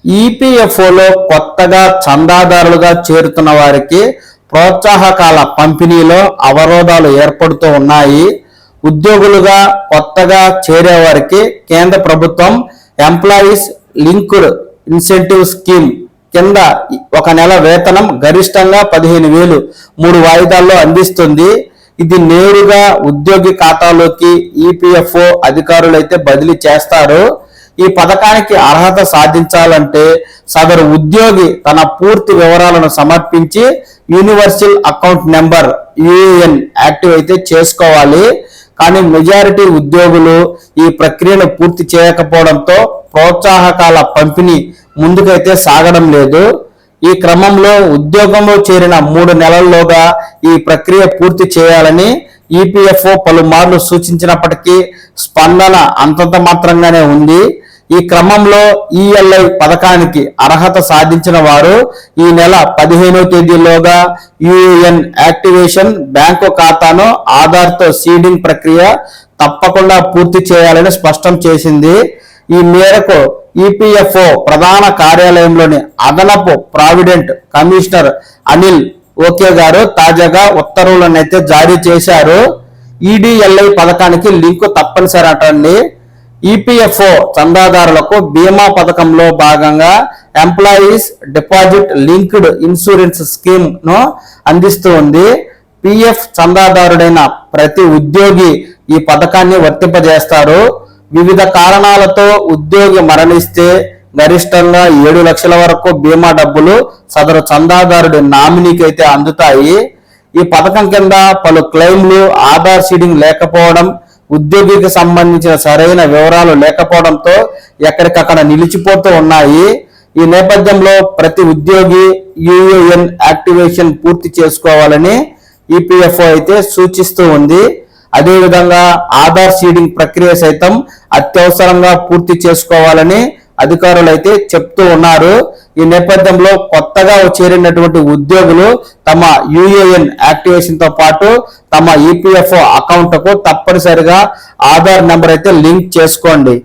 ఈపీఎఫ్ఓలో కొత్తగా చందాదారులుగా చేరుతున్న వారికి ప్రోత్సాహకాల పంపిణీలో అవరోధాలు ఏర్పడుతూ ఉన్నాయి. ఉద్యోగులుగా కొత్తగా చేరేవారికి కేంద్ర ప్రభుత్వం ఎంప్లాయీస్ లింక్డ్ ఇన్సెంటివ్ స్కీమ్ కింద 1 నెల వేతనం గరిష్టంగా 15,000 3 వాయిదాల్లో అందిస్తుంది. ఇది నేరుగా ఉద్యోగి ఖాతాలోకి ఈపీఎఫ్ఓ అధికారులు అయితే బదిలీ చేస్తారు. ఈ పథకానికి అర్హత సాధించాలంటే సదరు ఉద్యోగి తన పూర్తి వివరాలను సమర్పించి universal account number UAN active అయితే చేసుకోవాలి. కానీ మెజారిటీ ఉద్యోగులు ఈ ప్రక్రియను పూర్తి చేయకపోవడంతో ప్రోత్సాహకాల పంపిణీ ముందుకైతే సాగడం లేదు. ఈ క్రమంలో ఉద్యోగంలో చేరిన 3 నెలల్లోగా ఈ ప్రక్రియ పూర్తి చేయాలని ఈపీఎఫ్ఓ పలుమార్లు సూచించినప్పటికీ స్పందన అంతంత మాత్రంగానే ఉంది. ఈ క్రమంలో ఈఎల్ఐ పథకానికి అర్హత సాధించిన వారు ఈ నెల 15వ తేదీలోగా యూఏఎన్ యాక్టివేషన్, బ్యాంకు ఖాతాను ఆధార్తో సీడింగ్ ప్రక్రియ తప్పకుండా పూర్తి చేయాలని స్పష్టం చేసింది. ఈ మేరకు ఈపీఎఫ్ఓ ప్రధాన కార్యాలయంలోని అదనపు ప్రావిడెంట్ కమిషనర్ అనిల్ ఓకే గారు తాజాగా ఉత్తర్వులను అయితే జారీ చేశారు. ఈడీఎల్ఐ పథకానికి లింకు తప్పనిసరి అటండి. ఈపీఎఫ్ఓ చందాదారులకు బీమా పథకంలో భాగంగా employees deposit linked insurance scheme ను అందిస్తూ ఉంది. పిఎఫ్ చందాదారుడైన ప్రతి ఉద్యోగి ఈ పథకాన్ని వర్తింపజేస్తారు. వివిధ కారణాలతో ఉద్యోగి మరణిస్తే గరిష్టంగా 7 లక్షల వరకు బీమా డబ్బులు సదరు చందాదారుడి నామినీకి అయితే అందుతాయి. ఈ పథకం కింద పలు క్లెయిమ్లు ఆధార్ సీడింగ్ లేకపోవడం, ఉద్యోగికి సంబంధించిన సరైన వివరాలు లేకపోవడంతో ఎక్కడికక్కడ నిలిచిపోతూ ఉన్నాయి. ఈ నేపథ్యంలో ప్రతి ఉద్యోగి యూఏఎన్ యాక్టివేషన్ పూర్తి చేసుకోవాలని ఈపీఎఫ్ఓ అయితే సూచిస్తూ ఉంది. అదేవిధంగా ఆధార్ సీడింగ్ ప్రక్రియ సైతం అత్యవసరంగా పూర్తి చేసుకోవాలని అధికారులు అయితే చెప్తూ ఉన్నారు. ఈ నేపథ్యంలో కొత్తగా చేరినటువంటి ఉద్యోగులు తమ యూఏఎన్ యాక్టివేషన్ తో పాటు తమ ఈపీఎఫ్ఓ అకౌంట్ కు తప్పనిసరిగా ఆధార్ నెంబర్ అయితే లింక్ చేసుకోండి.